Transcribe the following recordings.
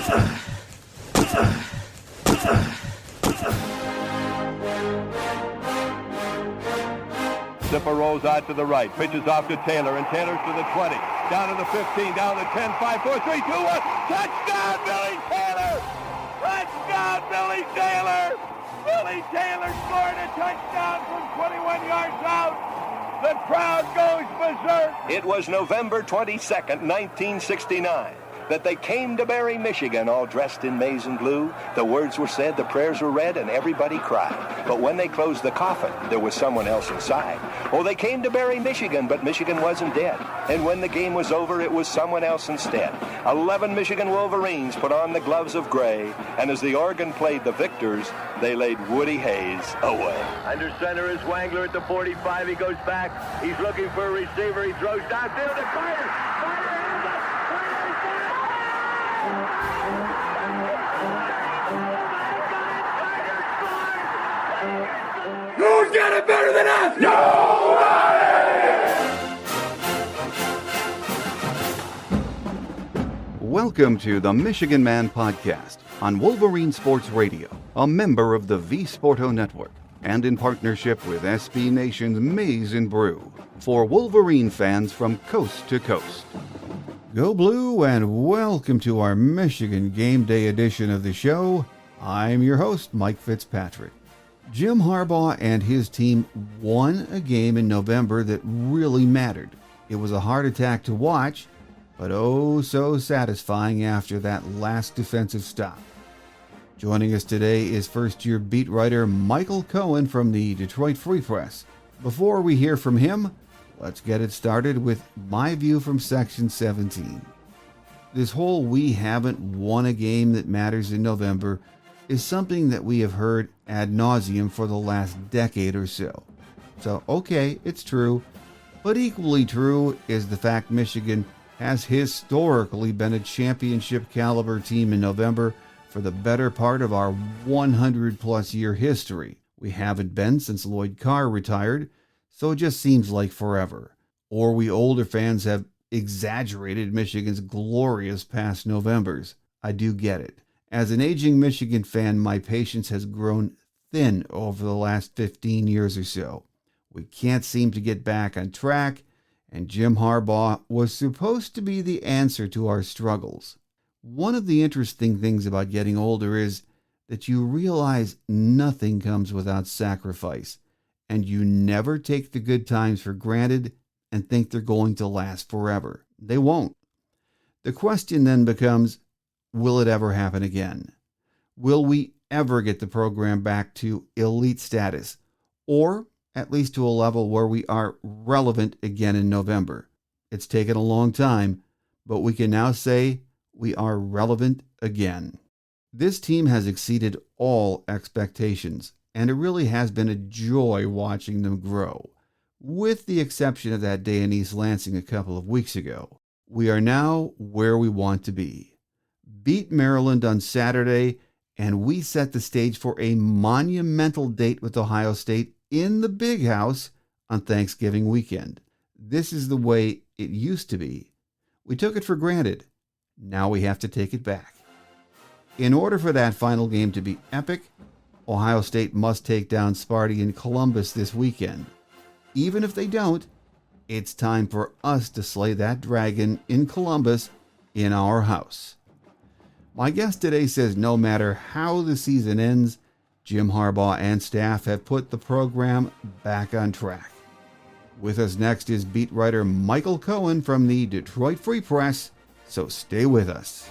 Zipper rolls out to the right, pitches off to Taylor, and Taylor's to the 20, down to the 15, down to the 10, 5, 4, 3, 2, 1. Touchdown, Billy Taylor! Touchdown, Billy Taylor! Billy Taylor scored a touchdown from 21 yards out. The crowd goes berserk. It was November 22nd, 1969. That they came to Barry, Michigan, all dressed in maize and blue. The words were said, the prayers were read, and everybody cried. But when they closed the coffin, there was someone else inside. Oh, they came to Barry, Michigan, but Michigan wasn't dead. And when the game was over, it was someone else instead. 11 Michigan Wolverines put on the gloves of gray, and as the organ played the victors, they laid Woody Hayes away. Under center is Wangler at the 45. He goes back. He's looking for a receiver. He throws downfield to Carter. Who's got it better than us? Nobody! Welcome to the Michigan Man Podcast on Wolverine Sports Radio, a member of the V Sporto Network, and in partnership with SB Nation's Maize and Brew, for Wolverine fans from coast to coast. Go Blue, and welcome to our Michigan Game Day edition of the show. I'm your host, Mike Fitzpatrick. Jim Harbaugh and his team won a game in November that really mattered. It was a heart attack to watch, but oh so satisfying after that last defensive stop. Joining us today is first-year beat writer Michael Cohen from the Detroit Free Press. Before we hear from him, let's get it started with my view from Section 17. This whole we haven't won a game that matters in November is something that we have heard ad nauseum for the last decade or so. So, okay, it's true, but equally true is the fact Michigan has historically been a championship caliber team in November for the better part of our 100-plus year history. We haven't been since Lloyd Carr retired, so it just seems like forever. Or we older fans have exaggerated Michigan's glorious past Novembers. I do get it. As an aging Michigan fan, my patience has grown thin over the last 15 years or so. We can't seem to get back on track, and Jim Harbaugh was supposed to be the answer to our struggles. One of the interesting things about getting older is that you realize nothing comes without sacrifice, and you never take the good times for granted and think they're going to last forever. They won't. The question then becomes, will it ever happen again? Will we ever get the program back to elite status, or at least to a level where we are relevant again in November? It's taken a long time, but we can now say we are relevant again. This team has exceeded all expectations, and it really has been a joy watching them grow, with the exception of that day in East Lansing a couple of weeks ago. We are now where we want to be. Beat Maryland on Saturday, and we set the stage for a monumental date with Ohio State in the Big House on Thanksgiving weekend. This is the way it used to be. We took it for granted. Now we have to take it back. In order for that final game to be epic, Ohio State must take down Sparty in Columbus this weekend. Even if they don't, it's time for us to slay that dragon in Columbus in our house. My guest today says no matter how the season ends, Jim Harbaugh and staff have put the program back on track. With us next is beat writer Michael Cohen from the Detroit Free Press, so stay with us.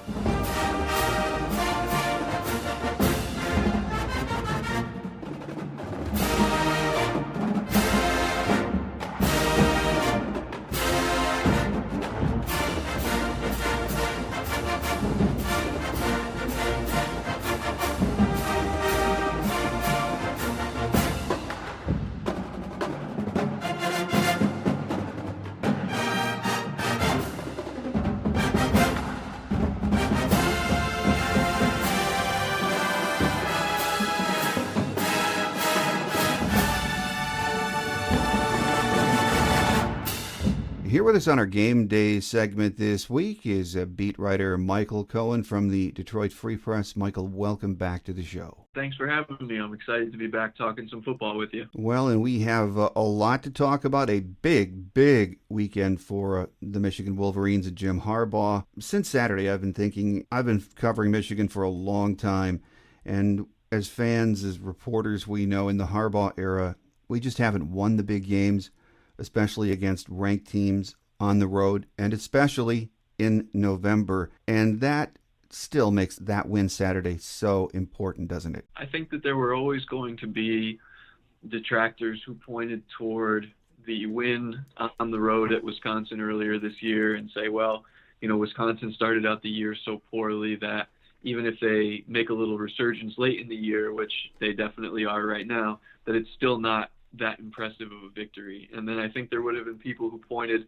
Here with us on our Game Day segment this week is beat writer Michael Cohen from the Detroit Free Press. Michael, welcome back to the show. Thanks for having me. I'm excited to be back talking some football with you. Well, and we have a lot to talk about. A big weekend for the Michigan Wolverines and Jim Harbaugh. Since Saturday, I've been covering Michigan for a long time, and as fans, as reporters, we know in the Harbaugh era, we just haven't won the big games, especially against ranked teams on the road, and especially in November. And that still makes that win Saturday so important, doesn't it? I think that there were always going to be detractors who pointed toward the win on the road at Wisconsin earlier this year and say, well, Wisconsin started out the year so poorly that even if they make a little resurgence late in the year, which they definitely are right now, that it's still not that impressive of a victory. And then I think there would have been people who pointed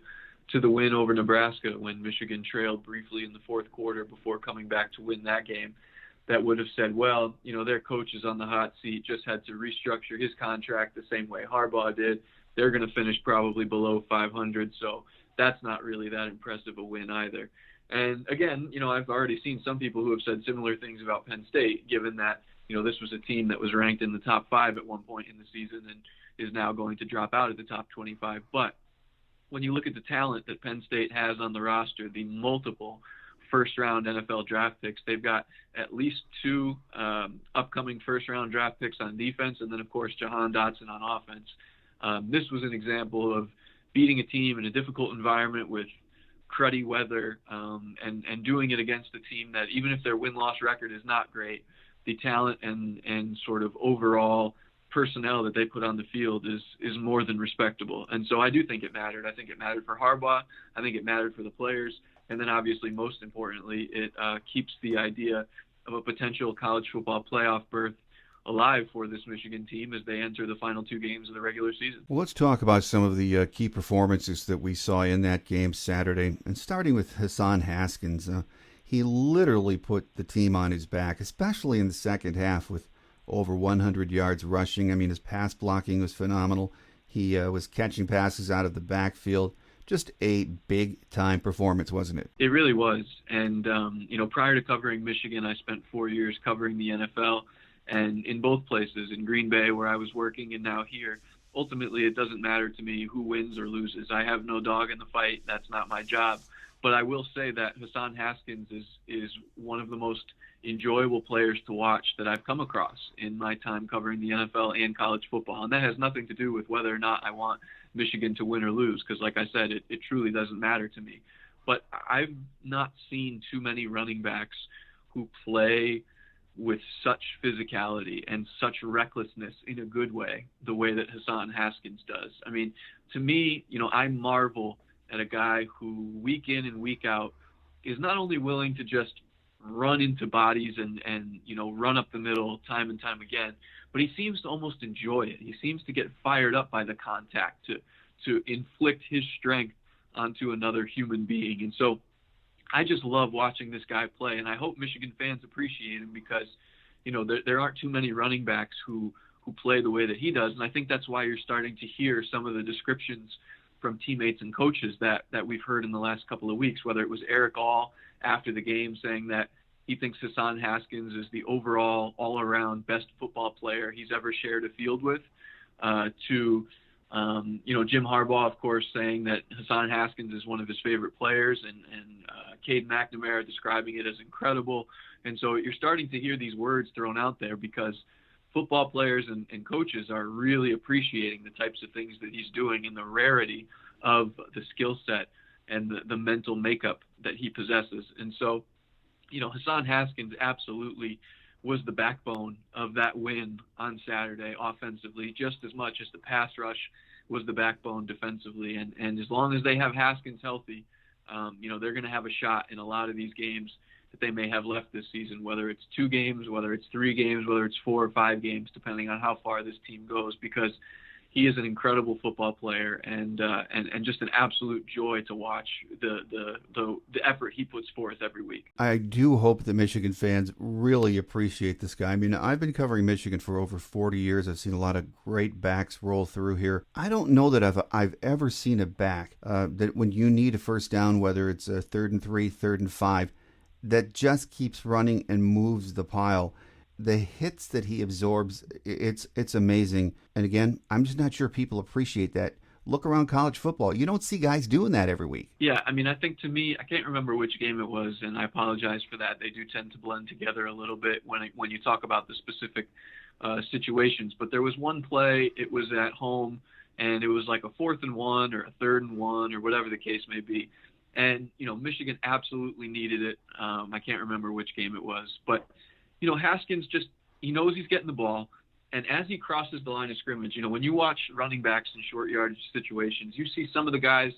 to the win over Nebraska when Michigan trailed briefly in the fourth quarter before coming back to win that game, that would have said, well, their coach is on the hot seat, just had to restructure his contract the same way Harbaugh did. They're going to finish probably below 500, so that's not really that impressive a win either. And again, I've already seen some people who have said similar things about Penn State, given that, this was a team that was ranked in the top 5 at one point in the season and is now going to drop out of the top 25. But when you look at the talent that Penn State has on the roster, the multiple first-round NFL draft picks, they've got at least 2 upcoming first-round draft picks on defense, and then, of course, Jahan Dotson on offense. This was an example of beating a team in a difficult environment with cruddy weather and doing it against a team that, even if their win-loss record is not great, the talent and sort of overall personnel that they put on the field is more than respectable. And so I do think it mattered. I think it mattered for Harbaugh. I think it mattered for the players. And then obviously, most importantly, it keeps the idea of a potential college football playoff berth alive for this Michigan team as they enter the final 2 games of the regular season. Well, let's talk about some of the key performances that we saw in that game Saturday. And starting with Hassan Haskins, he literally put the team on his back, especially in the second half with over 100 yards rushing. I mean, his pass blocking was phenomenal. He was catching passes out of the backfield. Just a big-time performance, wasn't it? It really was. And, prior to covering Michigan, I spent 4 years covering the NFL. And in both places, in Green Bay, where I was working, and now here, ultimately it doesn't matter to me who wins or loses. I have no dog in the fight. That's not my job. But I will say that Hassan Haskins is one of the most enjoyable players to watch that I've come across in my time covering the NFL and college football. And that has nothing to do with whether or not I want Michigan to win or lose, because like I said, it truly doesn't matter to me. But I've not seen too many running backs who play with such physicality and such recklessness in a good way, the way that Hassan Haskins does. I mean, to me, I marvel at a guy who week in and week out is not only willing to just run into bodies and run up the middle time and time again, but he seems to almost enjoy it. He seems to get fired up by the contact to inflict his strength onto another human being. And so I just love watching this guy play, and I hope Michigan fans appreciate him because, there aren't too many running backs who play the way that he does. And I think that's why you're starting to hear some of the descriptions from teammates and coaches that we've heard in the last couple of weeks, whether it was Eric All after the game saying that he thinks Hassan Haskins is the overall all-around best football player he's ever shared a field with, to Jim Harbaugh, of course, saying that Hassan Haskins is one of his favorite players, and Cade McNamara describing it as incredible. And so you're starting to hear these words thrown out there because football players and coaches are really appreciating the types of things that he's doing and the rarity of the skill set and the mental makeup that he possesses. And so, Hassan Haskins absolutely was the backbone of that win on Saturday offensively, just as much as the pass rush was the backbone defensively. And as long as they have Haskins healthy, they're going to have a shot in a lot of these games that they may have left this season, whether it's 2 games, whether it's 3 games, whether it's 4 or 5 games, depending on how far this team goes, because he is an incredible football player and just an absolute joy to watch the effort he puts forth every week. I do hope that Michigan fans really appreciate this guy. I mean, I've been covering Michigan for over 40 years. I've seen a lot of great backs roll through here. I don't know that I've ever seen a back that when you need a first down, whether it's a 3rd and 3, 3rd and 5, that just keeps running and moves the pile. The hits that he absorbs, it's amazing. And again, I'm just not sure people appreciate that. Look around college football. You don't see guys doing that every week. Yeah, I mean, I think to me, I can't remember which game it was, and I apologize for that. They do tend to blend together a little bit when you talk about the specific situations. But there was one play, it was at home, and it was like a 4th and 1 or a 3rd and 1 or whatever the case may be. And, Michigan absolutely needed it. I can't remember which game it was, but Haskins he knows he's getting the ball. And as he crosses the line of scrimmage, when you watch running backs in short yardage situations, you see some of the guys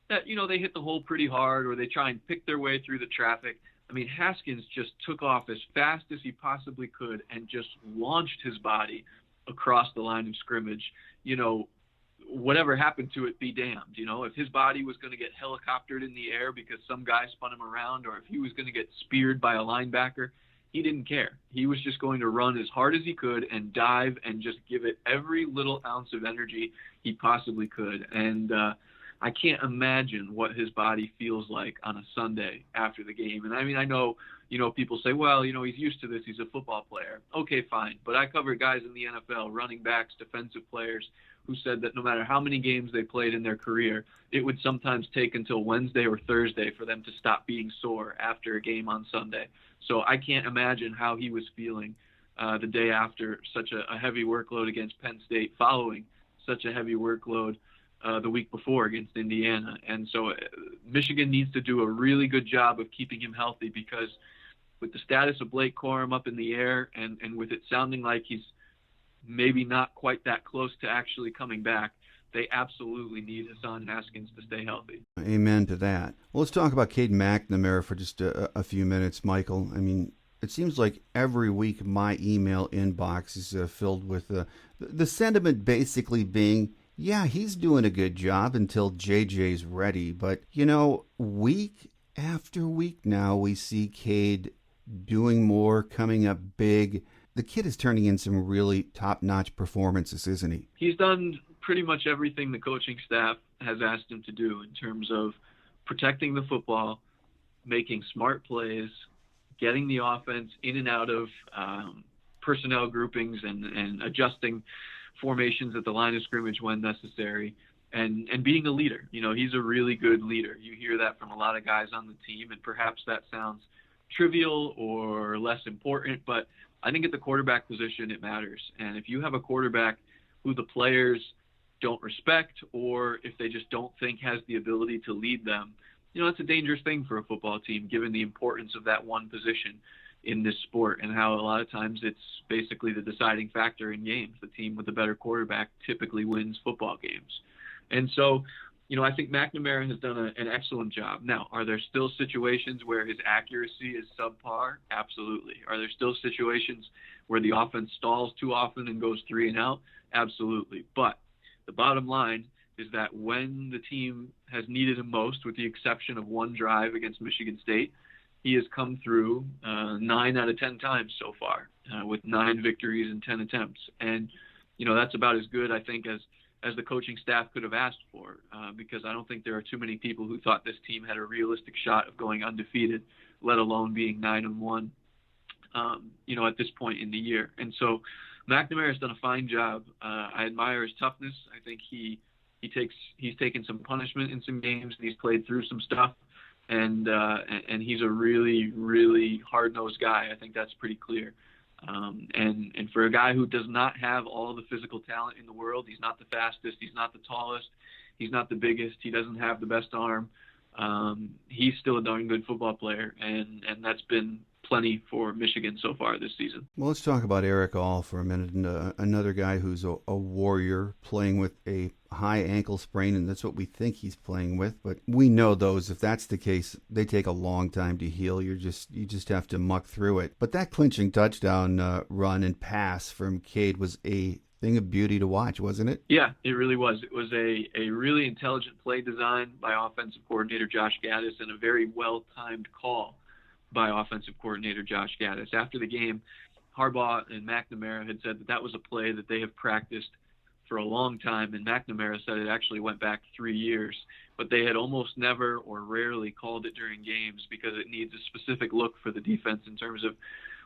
that, they hit the hole pretty hard or they try and pick their way through the traffic. I mean, Haskins just took off as fast as he possibly could and just launched his body across the line of scrimmage. Whatever happened to it, be damned. If his body was going to get helicoptered in the air because some guy spun him around, or if he was going to get speared by a linebacker, he didn't care. He was just going to run as hard as he could and dive and just give it every little ounce of energy he possibly could. And I can't imagine what his body feels like on a Sunday after the game. And I mean, I know, people say, well, he's used to this. He's a football player. Okay, fine. But I cover guys in the NFL, running backs, defensive players, who said that no matter how many games they played in their career, it would sometimes take until Wednesday or Thursday for them to stop being sore after a game on Sunday. So I can't imagine how he was feeling the day after such a heavy workload against Penn State, following such a heavy workload the week before against Indiana. And so Michigan needs to do a really good job of keeping him healthy, because with the status of Blake Corum up in the air and with it sounding like he's maybe not quite that close to actually coming back, they absolutely need Hassan Haskins to stay healthy. Amen to that. Well, let's talk about Cade McNamara for just a few minutes, Michael. I mean, it seems like every week my email inbox is filled with the sentiment basically being, yeah, he's doing a good job until JJ's ready. But, week after week now, we see Cade doing more, coming up big. The kid is turning in some really top-notch performances, isn't he? He's done pretty much everything the coaching staff has asked him to do in terms of protecting the football, making smart plays, getting the offense in and out of personnel groupings and adjusting formations at the line of scrimmage when necessary, and being a leader. He's a really good leader. You hear that from a lot of guys on the team, and perhaps that sounds trivial or less important, but I think at the quarterback position it matters. And if you have a quarterback who the players don't respect, or if they just don't think has the ability to lead them, that's a dangerous thing for a football team, given the importance of that one position in this sport and how a lot of times it's basically the deciding factor in games. The team with the better quarterback typically wins football games. And so, I think McNamara has done an excellent job. Now, are there still situations where his accuracy is subpar? Absolutely. Are there still situations where the offense stalls too often and goes 3 and out? Absolutely. But the bottom line is that when the team has needed him most, with the exception of one drive against Michigan State, he has come through 9 out of 10 times so far, with 9 victories and 10 attempts. And, that's about as good, I think, as the coaching staff could have asked for, because I don't think there are too many people who thought this team had a realistic shot of going undefeated, let alone being 9-1, at this point in the year. And so McNamara has done a fine job. I admire his toughness. I think he's taken some punishment in some games, and he's played through some stuff. And he's a really, really hard-nosed guy. I think that's pretty clear. And for a guy who does not have all the physical talent in the world, he's not the fastest, he's not the tallest, he's not the biggest, he doesn't have the best arm. He's still a darn good football player, and that's been plenty for Michigan so far this season. Well, let's talk about Eric All for a minute. And, another guy who's a warrior, playing with a high ankle sprain, and that's what we think he's playing with. But we know those, if that's the case, they take a long time to heal. You just have to muck through it. But that clinching touchdown run and pass from Cade was a thing of beauty to watch, wasn't it? Yeah, it really was. It was a really intelligent play design by offensive coordinator Josh Gaddis and a very well-timed call by offensive coordinator Josh Gaddis. After the game, Harbaugh and Mcnamara had said that was a play that they have practiced for a long time, and Mcnamara said it actually went back 3 years, but they had almost never or rarely called it during games because it needs a specific look for the defense in terms of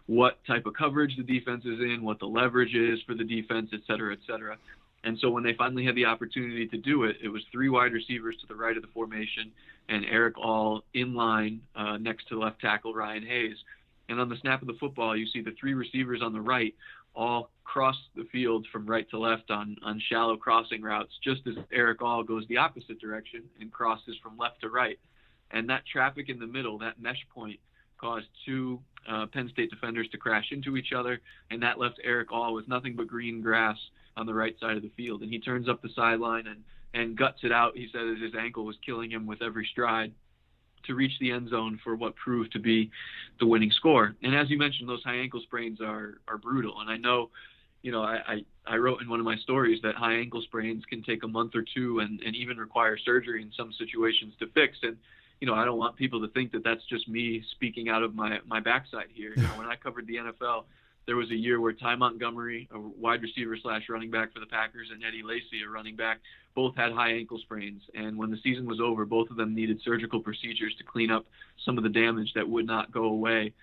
what type of coverage the defense is in, what the leverage is for the defense, et cetera, et cetera. And so when they finally had the opportunity to do it, it was 3 wide receivers to the right of the formation and Eric All in line next to left tackle Ryan Hayes. And on the snap of the football, you see the 3 receivers on the right all cross the field from right to left on shallow crossing routes, just as Eric All goes the opposite direction and crosses from left to right. And that traffic in the middle, that mesh point, caused 2 Penn State defenders to crash into each other, and that left Eric All with nothing but green grass on the right side of the field. And he turns up the sideline and guts it out. He said that his ankle was killing him with every stride to reach the end zone for what proved to be the winning score. And as you mentioned, those high ankle sprains are brutal. And I know, I wrote in one of my stories that high ankle sprains can take a month or 2 and even require surgery in some situations to fix. And, I don't want people to think that that's just me speaking out of my backside here. When I covered the NFL, there was a year where Ty Montgomery, a wide receiver / running back for the Packers, and Eddie Lacy, a running back, both had high ankle sprains. And when the season was over, both of them needed surgical procedures to clean up some of the damage that would not go away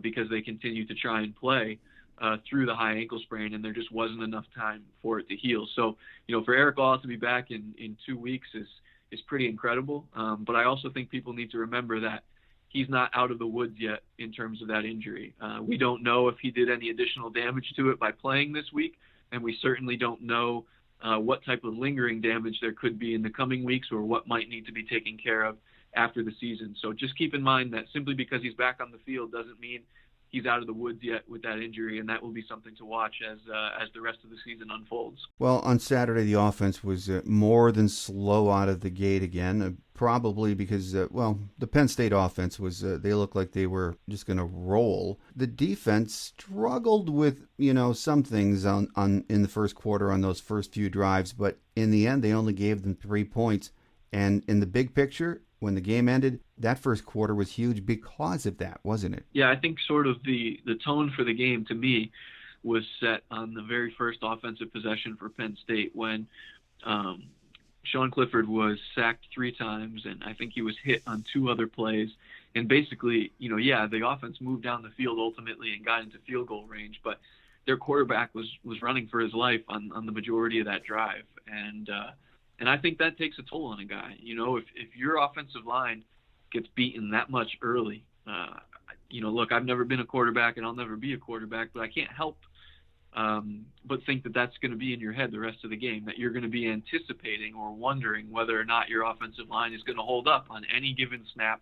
because they continued to try and play through the high ankle sprain, and there just wasn't enough time for it to heal. So, for Eric All to be back in 2 weeks is pretty incredible. But I also think people need to remember that he's not out of the woods yet in terms of that injury. We don't know if he did any additional damage to it by playing this week, and we certainly don't know what type of lingering damage there could be in the coming weeks or what might need to be taken care of after the season. So just keep in mind that simply because he's back on the field doesn't mean he's out of the woods yet with that injury, and that will be something to watch as the rest of the season unfolds. Well, on Saturday, the offense was more than slow out of the gate again, probably because, the Penn State offense was, they looked like they were just going to roll. The defense struggled with, some things on in the first quarter on those first few drives, but in the end, they only gave them 3 points. And in the big picture, when the game ended, that first quarter was huge because of that, wasn't it? Yeah, I think sort of the tone for the game to me was set on the very first offensive possession for Penn State when Sean Clifford was sacked 3 times, and I think he was hit on 2 other plays. And basically, the offense moved down the field ultimately and got into field goal range, but their quarterback was running for his life on the majority of that drive. And I think that takes a toll on a guy. If your offensive line gets beaten that much early, look, I've never been a quarterback and I'll never be a quarterback, but I can't help but think that that's going to be in your head the rest of the game, that you're going to be anticipating or wondering whether or not your offensive line is going to hold up on any given snap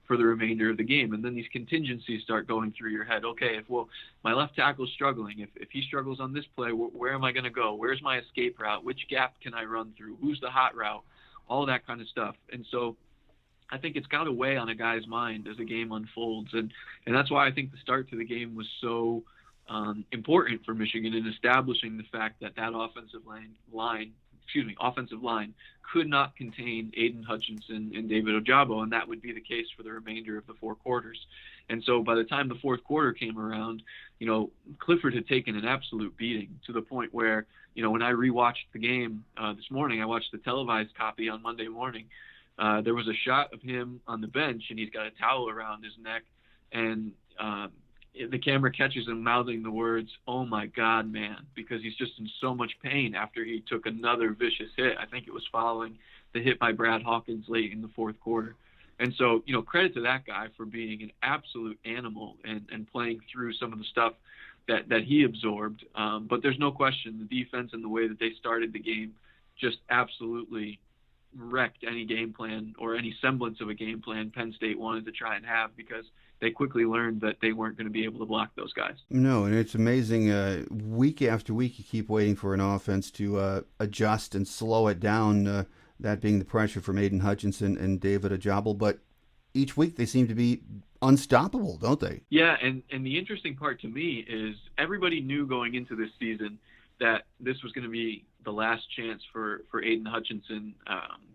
for the remainder of the game. And then these contingencies start going through your head. Okay, if my left tackle's struggling, if he struggles on this play, where am I going to go? Where's my escape route? Which gap can I run through? Who's the hot route? All that kind of stuff. And so I think it's got to weigh on a guy's mind as the game unfolds. And that's why I think the start to the game was so important for Michigan in establishing the fact that offensive line could not contain Aiden Hutchinson and David Ojabo, and that would be the case for the remainder of the 4 quarters. And so by the time the 4th quarter came around, Clifford had taken an absolute beating to the point where, when I rewatched the game this morning, I watched the televised copy on Monday morning. There was a shot of him on the bench, and he's got a towel around his neck, and the camera catches him mouthing the words, "Oh my God, man," because he's just in so much pain after he took another vicious hit. I think it was following the hit by Brad Hawkins late in the 4th quarter. And so, credit to that guy for being an absolute animal and playing through some of the stuff that he absorbed. But there's no question the defense and the way that they started the game just absolutely wrecked any game plan or any semblance of a game plan Penn State wanted to try and have, because they quickly learned that they weren't going to be able to block those guys. No, and it's amazing. Week after week, you keep waiting for an offense to adjust and slow it down, that being the pressure from Aiden Hutchinson and David Ojabo. But each week they seem to be unstoppable, don't they? Yeah, and the interesting part to me is everybody knew going into this season that this was going to be the last chance for Aiden Hutchinson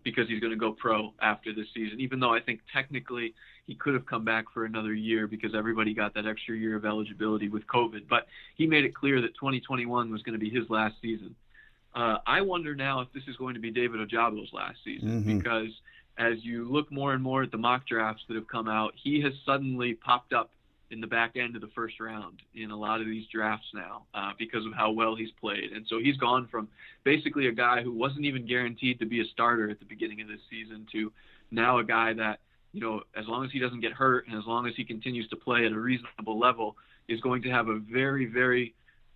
because he's going to go pro after this season, even though I think technically he could have come back for another year because everybody got that extra year of eligibility with COVID. But he made it clear that 2021 was going to be his last season. I wonder now if this is going to be David Ojabo's last season, because as you look more and more at the mock drafts that have come out, he has suddenly popped up in the back end of the first round in a lot of these drafts now because of how well he's played. And so he's gone from basically a guy who wasn't even guaranteed to be a starter at the beginning of this season to now a guy that, as long as he doesn't get hurt and as long as he continues to play at a reasonable level, is going to have a very, very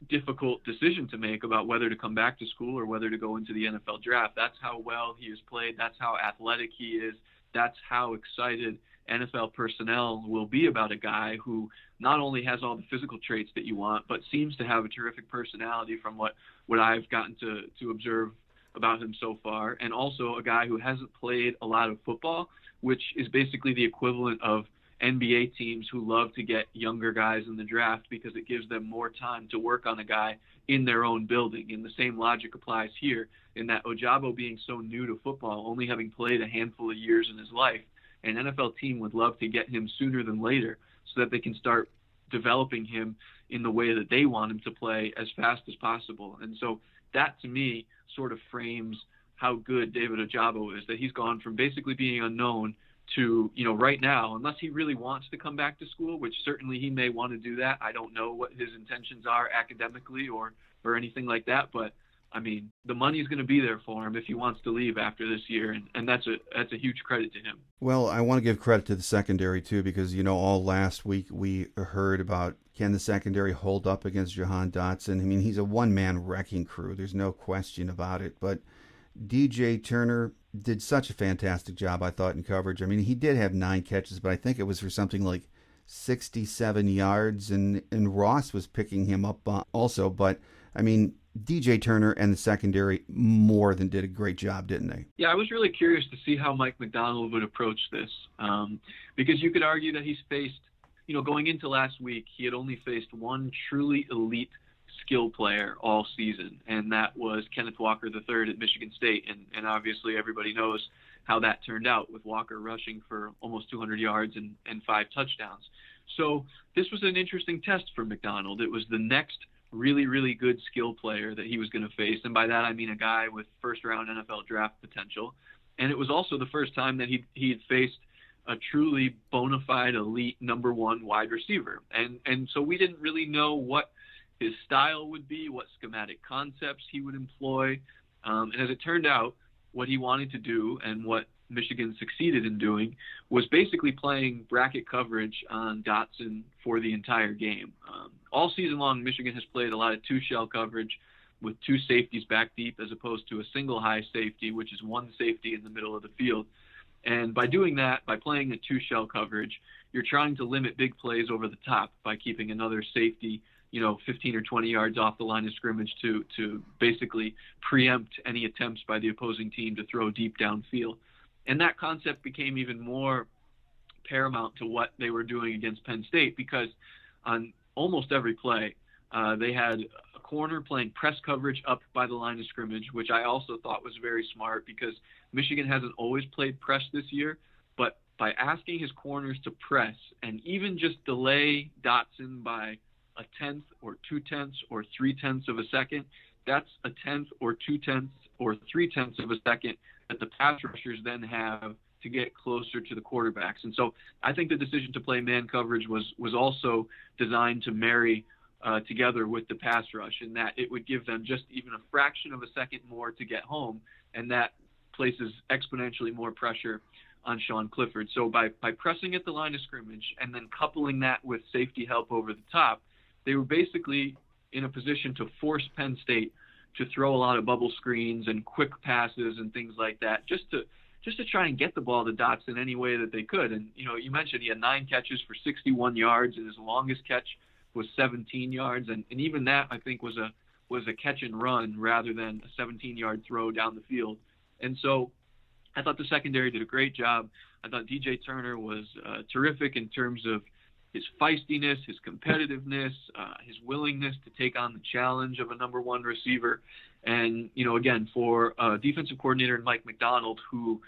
difficult decision to make about whether to come back to school or whether to go into the NFL draft. That's how well he has played. That's how athletic he is. That's how excited NFL personnel will be about a guy who not only has all the physical traits that you want, but seems to have a terrific personality from what I've gotten to observe about him so far, and also a guy who hasn't played a lot of football, which is basically the equivalent of NBA teams who love to get younger guys in the draft because it gives them more time to work on a guy in their own building. And the same logic applies here in that Ojabo being so new to football, only having played a handful of years in his life, an NFL team would love to get him sooner than later so that they can start developing him in the way that they want him to play as fast as possible. And so that, to me, sort of frames how good David Ojabo is, that he's gone from basically being unknown to, right now, unless he really wants to come back to school, which certainly he may want to do that. I don't know what his intentions are academically or anything like that, but I mean, the money's going to be there for him if he wants to leave after this year, and that's a huge credit to him. Well, I want to give credit to the secondary, too, because, all last week we heard about can the secondary hold up against Jahan Dotson. I mean, he's a one-man wrecking crew. There's no question about it. But DJ Turner did such a fantastic job, I thought, in coverage. I mean, he did have 9 catches, but I think it was for something like 67 yards, and Ross was picking him up also. But, I mean, DJ Turner and the secondary more than did a great job, didn't they? Yeah, I was really curious to see how Mike Macdonald would approach this because you could argue that he's faced, going into last week, he had only faced one truly elite skill player all season, and that was Kenneth Walker III at Michigan State. And obviously everybody knows how that turned out with Walker rushing for almost 200 yards and 5 touchdowns. So this was an interesting test for Macdonald. It was the next really, really good skill player that he was going to face. And by that, I mean a guy with first-round NFL draft potential. And it was also the first time that he had faced a truly bona fide elite number 1 wide receiver. And so we didn't really know what his style would be, what schematic concepts he would employ. And as it turned out, what he wanted to do and what Michigan succeeded in doing was basically playing bracket coverage on Dotson for the entire game. All season long, Michigan has played a lot of 2-shell coverage with 2 safeties back deep as opposed to a single high safety, which is 1 safety in the middle of the field. And by doing that, by playing a 2-shell coverage, you're trying to limit big plays over the top by keeping another safety 15 or 20 yards off the line of scrimmage to basically preempt any attempts by the opposing team to throw deep downfield. And that concept became even more paramount to what they were doing against Penn State because on almost every play, they had a corner playing press coverage up by the line of scrimmage, which I also thought was very smart because Michigan hasn't always played press this year, but by asking his corners to press and even just delay Dotson by 1/10 or 2/10 or 3/10 of a second, that's 1/10 or 2/10 or 3/10 of a second that the pass rushers then have to get closer to the quarterbacks. And so I think the decision to play man coverage was also designed to marry together with the pass rush, in that it would give them just even a fraction of a second more to get home, and that places exponentially more pressure on Sean Clifford. So by pressing at the line of scrimmage and then coupling that with safety help over the top, they were basically in a position to force Penn State to throw a lot of bubble screens and quick passes and things like that, just to try and get the ball to Dotson any way that they could. And, you mentioned he had 9 catches for 61 yards, and his longest catch was 17 yards. And even that, I think, was a catch and run rather than a 17-yard throw down the field. And so I thought the secondary did a great job. I thought DJ Turner was terrific in terms of his feistiness, his competitiveness, his willingness to take on the challenge of a number one receiver. And, again, for a defensive coordinator Mike Macdonald, who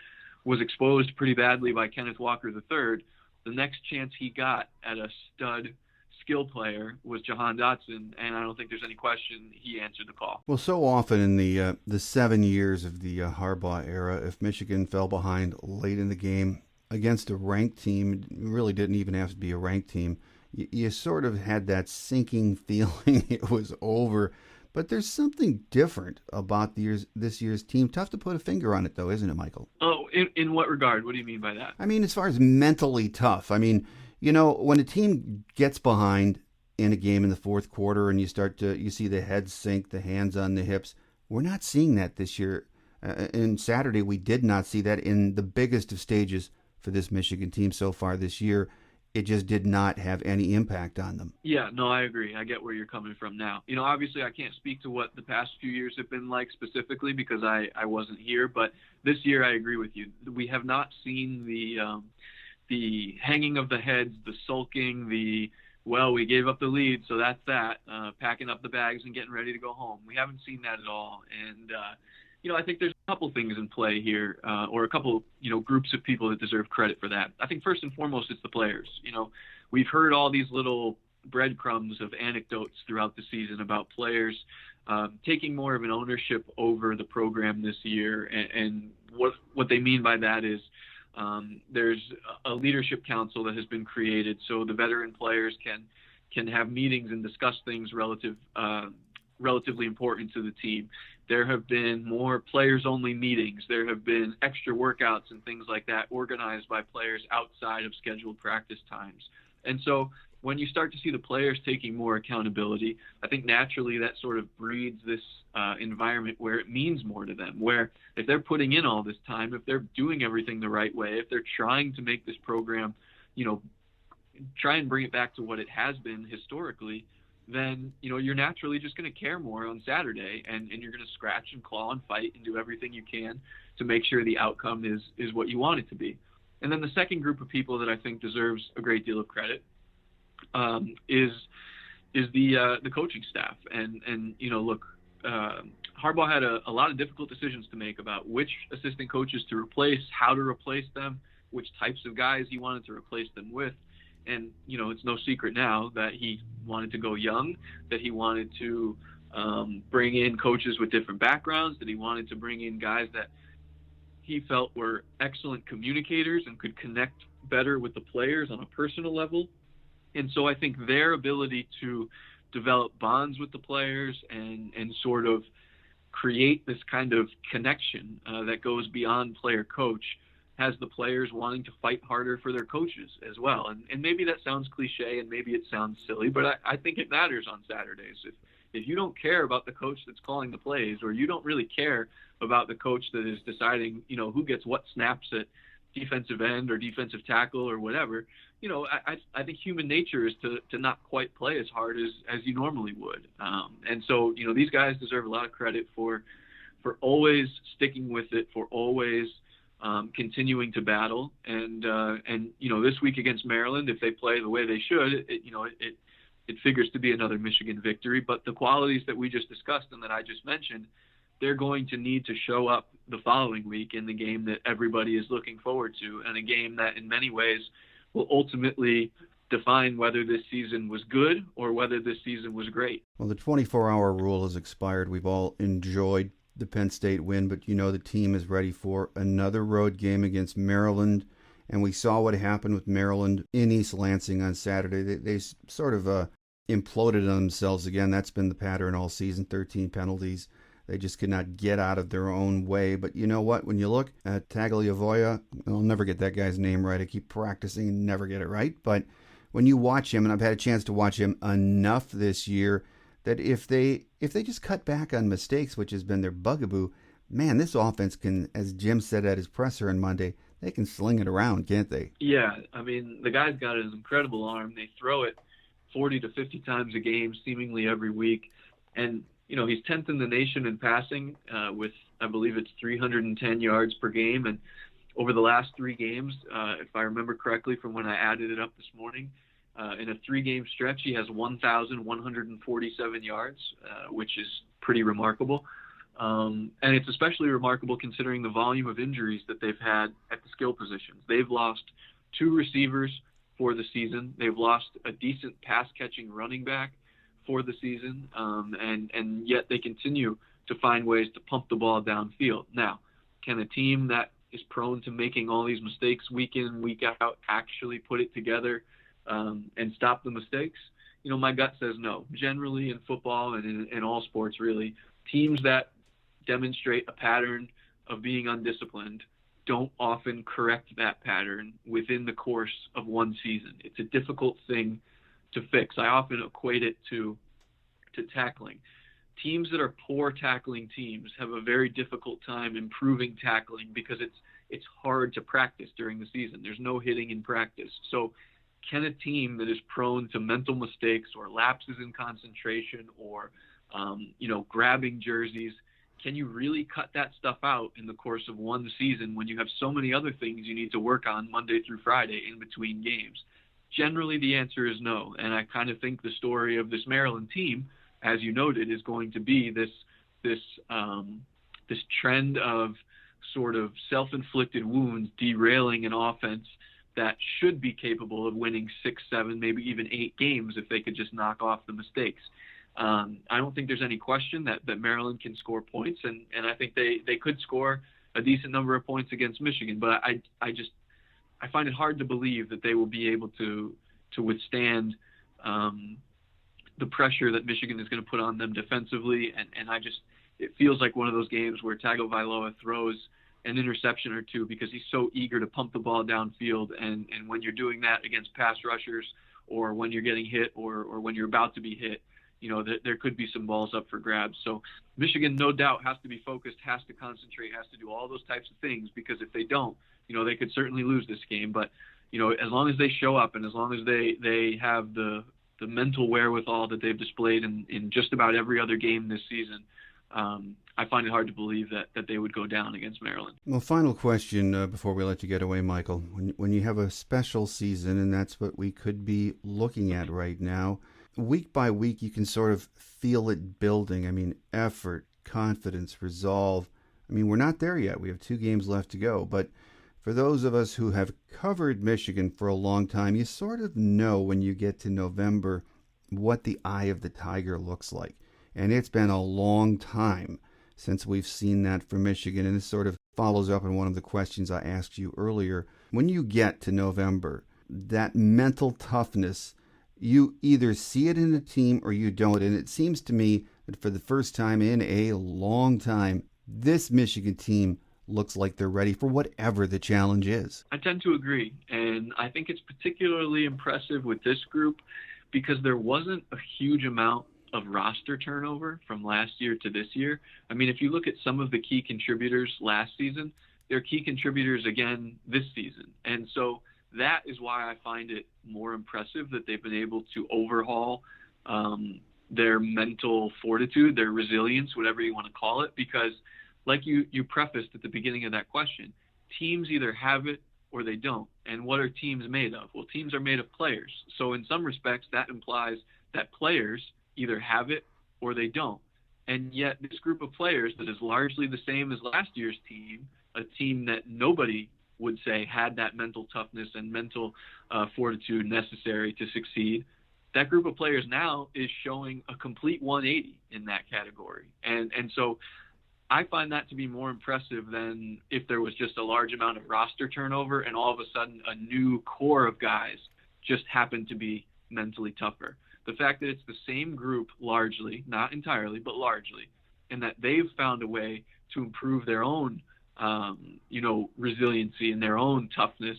was exposed pretty badly by Kenneth Walker III, the next chance he got at a stud skill player was Jahan Dotson, and I don't think there's any question he answered the call. Well, so often in the 7 years of the Harbaugh era, if Michigan fell behind late in the game against a ranked team, it really didn't even have to be a ranked team, you sort of had that sinking feeling it was over. But there's something different about this year's team. Tough to put a finger on it, though, isn't it, Michael? Oh, in what regard? What do you mean by that? I mean, as far as mentally tough. I mean, when a team gets behind in a game in the fourth quarter and you see the head sink, the hands on the hips, we're not seeing that this year. And Saturday, we did not see that in the biggest of stages for this Michigan team so far this year. It just did not have any impact on them. Yeah, no, I agree. I get where you're coming from now. Obviously I can't speak to what the past few years have been like specifically because I wasn't here, but this year I agree with you. We have not seen the hanging of the heads, the sulking, we gave up the lead, so that's that, packing up the bags and getting ready to go home. We haven't seen that at all. And, I think there's a couple things in play here, or a couple, groups of people that deserve credit for that. I think first and foremost, it's the players. We've heard all these little breadcrumbs of anecdotes throughout the season about players taking more of an ownership over the program this year. And what they mean by that is there's a leadership council that has been created so the veteran players can have meetings and discuss things relatively important to the team. There have been more players-only meetings. There have been extra workouts and things like that organized by players outside of scheduled practice times. And so when you start to see the players taking more accountability, I think naturally that sort of breeds this environment where it means more to them, where if they're putting in all this time, if they're doing everything the right way, if they're trying to make this program, try and bring it back to what it has been historically, then, you're naturally just going to care more on Saturday and you're going to scratch and claw and fight and do everything you can to make sure the outcome is what you want it to be. And then the second group of people that I think deserves a great deal of credit is the coaching staff. And look, Harbaugh had a lot of difficult decisions to make about which assistant coaches to replace, how to replace them, which types of guys he wanted to replace them with. And, it's no secret now that he wanted to go young, that he wanted to bring in coaches with different backgrounds, that he wanted to bring in guys that he felt were excellent communicators and could connect better with the players on a personal level. And so I think their ability to develop bonds with the players and sort of create this kind of connection that goes beyond player-coach has the players wanting to fight harder for their coaches as well. And maybe that sounds cliche and maybe it sounds silly, but I think it matters on Saturdays. If you don't care about the coach that's calling the plays, or you don't really care about the coach that is deciding, who gets what snaps at defensive end or defensive tackle or whatever, I think human nature is to not quite play as hard as you normally would. And so, these guys deserve a lot of credit for always sticking with it, for always continuing to battle. And this week against Maryland, if they play the way they should, it figures to be another Michigan victory. But the qualities that we just discussed and that I just mentioned, they're going to need to show up the following week in the game that everybody is looking forward to, and a game that in many ways will ultimately define whether this season was good or whether this season was great. Well, the 24-hour rule has expired. We've all enjoyed the Penn State win, but the team is ready for another road game against Maryland. And we saw what happened with Maryland in East Lansing on Saturday. They sort of imploded on themselves again. That's been the pattern all season, 13 penalties. They just could not get out of their own way. But you know what? When you look at Tagliavoia, I'll never get that guy's name right. I keep practicing and never get it right. But when you watch him, and I've had a chance to watch him enough this year, that if they just cut back on mistakes, which has been their bugaboo, man, this offense can, as Jim said at his presser on Monday, they can sling it around, can't they? Yeah, I mean, the guy's got an incredible arm. They throw it 40 to 50 times a game, seemingly every week. And, he's 10th in the nation in passing with, I believe it's 310 yards per game. And over the last 3 games, if I remember correctly from when I added it up this morning, In a 3-game stretch, he has 1,147 yards, which is pretty remarkable. And it's especially remarkable considering the volume of injuries that they've had at the skill positions. They've lost 2 receivers for the season. They've lost a decent pass-catching running back for the season, and yet they continue to find ways to pump the ball downfield. Now, can a team that is prone to making all these mistakes week in, week out actually put it together and stop the mistakes? My gut says no. Generally in football and in all sports, really, teams that demonstrate a pattern of being undisciplined don't often correct that pattern within the course of one season. It's a difficult thing to fix. I often equate it to tackling. Teams that are poor tackling teams have a very difficult time improving tackling because it's hard to practice during the season. There's no hitting in practice. So can a team that is prone to mental mistakes or lapses in concentration or grabbing jerseys, can you really cut that stuff out in the course of one season when you have so many other things you need to work on Monday through Friday in between games? Generally, the answer is no. And I kind of think the story of this Maryland team, as you noted, is going to be this trend of sort of self-inflicted wounds derailing an offense that should be capable of winning 6, 7, maybe even 8 games if they could just knock off the mistakes. I don't think there's any question that Maryland can score points, and I think they could score a decent number of points against Michigan. But I find it hard to believe that they will be able to withstand the pressure that Michigan is going to put on them defensively. And it feels like one of those games where Tagovailoa throws an interception or two because he's so eager to pump the ball downfield. And when you're doing that against pass rushers or when you're getting hit or when you're about to be hit, there could be some balls up for grabs. So Michigan, no doubt, has to be focused, has to concentrate, has to do all those types of things, because if they don't, they could certainly lose this game. But, as long as they show up and as long as they have the mental wherewithal that they've displayed in just about every other game this season, I find it hard to believe that they would go down against Maryland. Well, final question before we let you get away, Michael. When you have a special season, and that's what we could be looking at right now, week by week you can sort of feel it building. I mean, effort, confidence, resolve. I mean, we're not there yet. We have 2 games left to go. But for those of us who have covered Michigan for a long time, you sort of know when you get to November what the eye of the tiger looks like. And it's been a long time since we've seen that for Michigan. And this sort of follows up on one of the questions I asked you earlier. When you get to November, that mental toughness, you either see it in a team or you don't. And it seems to me that for the first time in a long time, this Michigan team looks like they're ready for whatever the challenge is. I tend to agree. And I think it's particularly impressive with this group because there wasn't a huge amount of roster turnover from last year to this year. I mean, if you look at some of the key contributors last season, they're key contributors again this season. And so that is why I find it more impressive that they've been able to overhaul their mental fortitude, their resilience, whatever you want to call it, because like you prefaced at the beginning of that question, teams either have it or they don't. And what are teams made of? Well, teams are made of players. So in some respects, that implies that players either have it or they don't. And yet this group of players that is largely the same as last year's team, a team that nobody would say had that mental toughness and mental fortitude necessary to succeed, that group of players now is showing a complete 180 in that category. And so I find that to be more impressive than if there was just a large amount of roster turnover and all of a sudden a new core of guys just happened to be mentally tougher. The fact that it's the same group largely, not entirely, but largely, and that they've found a way to improve their own, resiliency and their own toughness,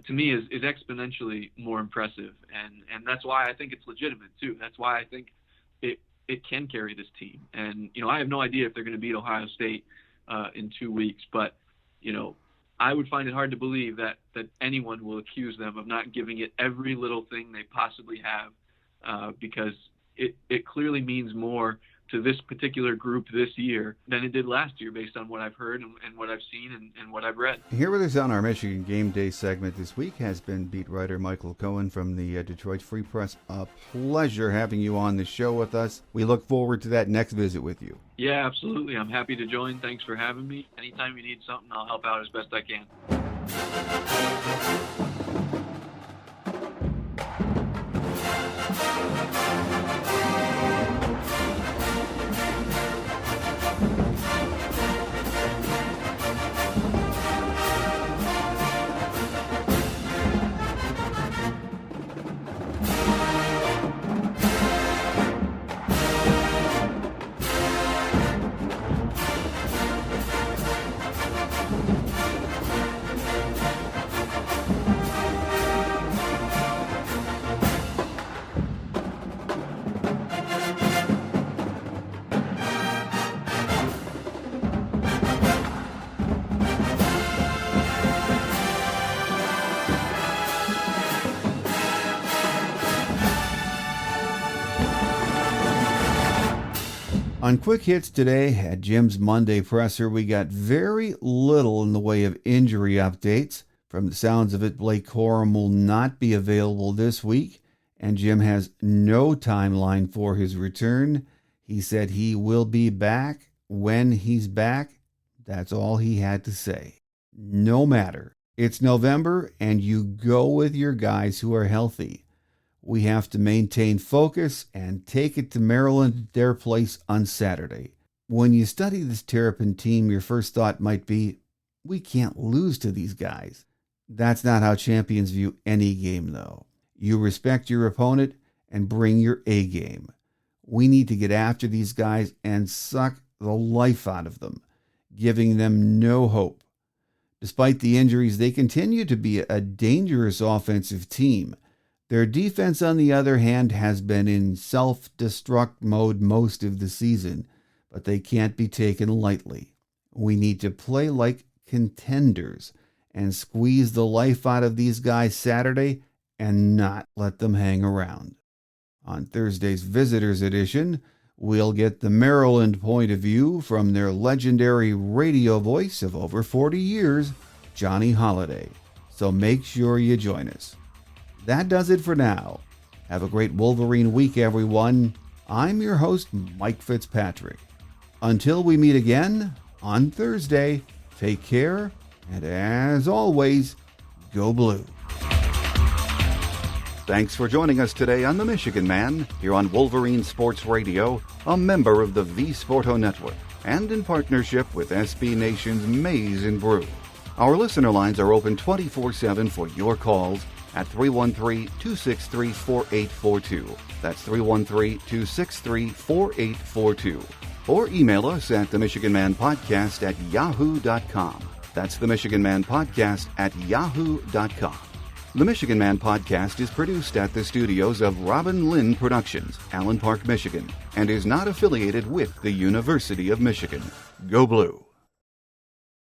to me is exponentially more impressive. And that's why I think it's legitimate too. That's why I think it can carry this team. And, I have no idea if they're going to beat Ohio State in 2 weeks, but, I would find it hard to believe that anyone will accuse them of not giving it every little thing they possibly have, because it clearly means more to this particular group this year than it did last year, based on what I've heard and what I've seen and what I've read. Here with us on our Michigan Game Day segment this week has been beat writer Michael Cohen from the Detroit Free Press. A pleasure having you on the show with us. We look forward to that next visit with you. Yeah, absolutely. I'm happy to join. Thanks for having me. Anytime you need something, I'll help out as best I can. On Quick Hits today at Jim's Monday presser, we got very little in the way of injury updates. From the sounds of it, Blake Corum will not be available this week, and Jim has no timeline for his return. He said he will be back when he's back. That's all he had to say. No matter. It's November, and you go with your guys who are healthy. We have to maintain focus and take it to Maryland, their place on Saturday. When you study this Terrapin team, your first thought might be, we can't lose to these guys. That's not how champions view any game, though. You respect your opponent and bring your A game. We need to get after these guys and suck the life out of them, giving them no hope. Despite the injuries, they continue to be a dangerous offensive team. Their defense, on the other hand, has been in self-destruct mode most of the season, but they can't be taken lightly. We need to play like contenders and squeeze the life out of these guys Saturday and not let them hang around. On Thursday's Visitors Edition, we'll get the Maryland point of view from their legendary radio voice of over 40 years, Johnny Holiday. So make sure you join us. That does it for now. Have a great Wolverine week, everyone. I'm your host, Mike Fitzpatrick. Until we meet again on Thursday, take care, and as always, go blue. Thanks for joining us today on The Michigan Man, here on Wolverine Sports Radio, a member of the V Sporto Network, and in partnership with SB Nation's Maize and Brew. Our listener lines are open 24/7 for your calls at 313-263-4842. That's 313-263-4842. Or email us at themichiganmanpodcast@yahoo.com. That's themichiganmanpodcast@yahoo.com. The Michigan Man Podcast is produced at the studios of Robin Lynn Productions, Allen Park, Michigan, and is not affiliated with the University of Michigan. Go Blue!